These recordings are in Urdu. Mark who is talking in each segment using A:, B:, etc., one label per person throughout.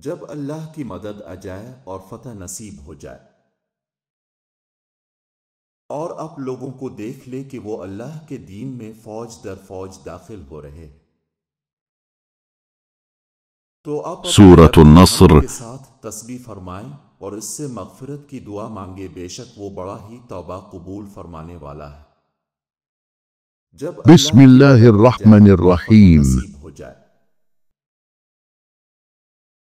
A: جب اللہ کی مدد آ جائے اور فتح نصیب ہو جائے، اور آپ لوگوں کو دیکھ لے کہ وہ اللہ کے دین میں فوج در فوج داخل ہو رہے، تو آپ
B: سورۃ النصر
A: کے ساتھ تسبیح فرمائیں اور اس سے مغفرت کی دعا مانگے، بے شک وہ بڑا ہی توبہ قبول فرمانے والا ہے۔ جب
B: بسم اللہ الرحمن الرحیم
A: نصیب ہو جائے،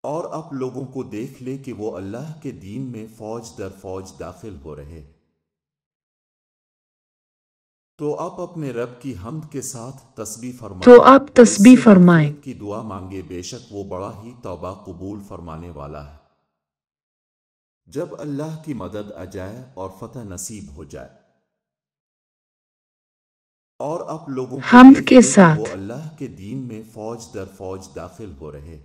A: اور آپ لوگوں کو دیکھ لے کہ وہ اللہ کے دین میں فوج در فوج داخل ہو رہے، تو آپ اپنے رب کی حمد کے ساتھ تسبیح فرمائیں کی دعا مانگے، بے شک وہ بڑا ہی توبہ قبول فرمانے والا ہے۔ جب اللہ کی مدد آ جائے اور فتح نصیب ہو جائے، اور آپ لوگوں کو
C: حمد کے ساتھ
A: وہ اللہ کے دین میں فوج در فوج داخل ہو رہے،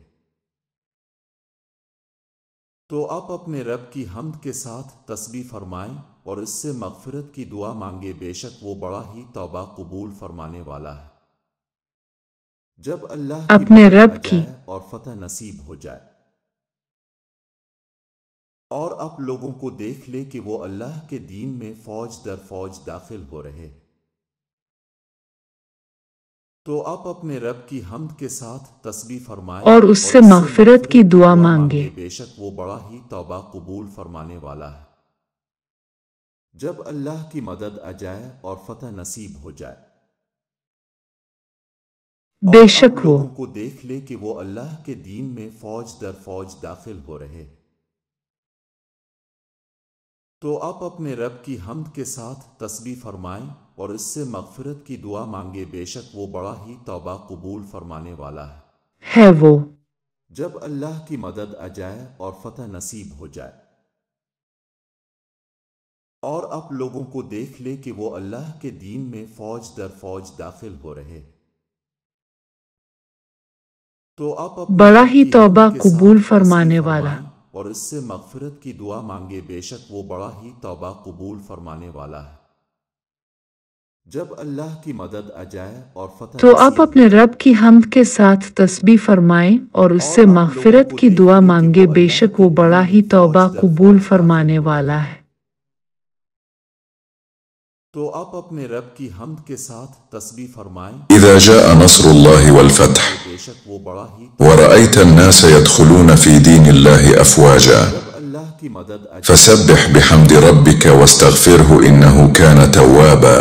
A: تو آپ اپنے رب کی حمد کے ساتھ تسبیح فرمائیں اور اس سے مغفرت کی دعا مانگے، بے شک وہ بڑا ہی توبہ قبول فرمانے والا ہے۔ جب اللہ کی
C: اپنے
A: مدد
C: رب
A: آ
C: کی
A: جائے اور فتح نصیب ہو جائے، اور آپ لوگوں کو دیکھ لے کہ وہ اللہ کے دین میں فوج در فوج داخل ہو رہے، تو آپ اپنے رب کی حمد کے ساتھ تسبیح فرمائیں
C: اور اس سے مغفرت کی دعا مانگے،
A: بے شک وہ بڑا ہی توبہ قبول فرمانے والا ہے۔ جب اللہ کی مدد آ جائے اور فتح نصیب ہو جائے،
C: بے
A: اور
C: شک
A: آپ
C: وہ
A: لوگوں کو دیکھ لے کہ وہ اللہ کے دین میں فوج در فوج داخل ہو رہے، تو آپ اپنے رب کی حمد کے ساتھ تسبیح فرمائیں اور اس سے مغفرت کی دعا مانگے، بے شک وہ بڑا ہی توبہ قبول فرمانے والا
C: ہے وہ۔
A: جب اللہ کی مدد آ جائے اور فتح نصیب ہو جائے، اور آپ لوگوں کو دیکھ لے کہ وہ اللہ کے دین میں فوج در فوج داخل ہو رہے، تو آپ اپنے
C: بڑا
A: رب
C: ہی
A: کی
C: توبہ
A: حمد کے ساتھ
C: قبول
A: تسبیح
C: فرمانے والا،
A: فرمائیں اور اس سے مغفرت کی دعا مانگے، بے شک وہ بڑا ہی توبہ قبول فرمانے والا ہے۔ جب اللہ کی مدد آ جائے اور فتح
C: تو آپ
A: نصیب ہو
C: اپنے
A: جائے،
C: رب کی حمد کے ساتھ تسبیح فرمائیں اور اس سے
A: اور آپ
C: مغفرت
A: لوگوں
C: کی
A: کو
C: دعا
A: دیکھ لے کہ
C: مانگے،
A: وہ
C: بے
A: اللہ
C: شک
A: کے
C: وہ
A: دین
C: بڑا
A: میں
C: ہی
A: فوج
C: توبہ
A: در
C: قبول
A: فوج
C: فرمانے
A: داخل ہو
C: والا
A: رہے،
C: ہے۔
A: تو آپ اپنے رب کی حمد کے ساتھ تسبیح فرمائیں
B: إذا جاء نصر الله والفتح
A: بے شک وہ بڑا ہی
B: ورأيت الناس يدخلون في دين الله أفواجا
A: جب اللہ کی مدد آ جائے،
B: فسبح بحمد ربك واستغفره إنه كان توابا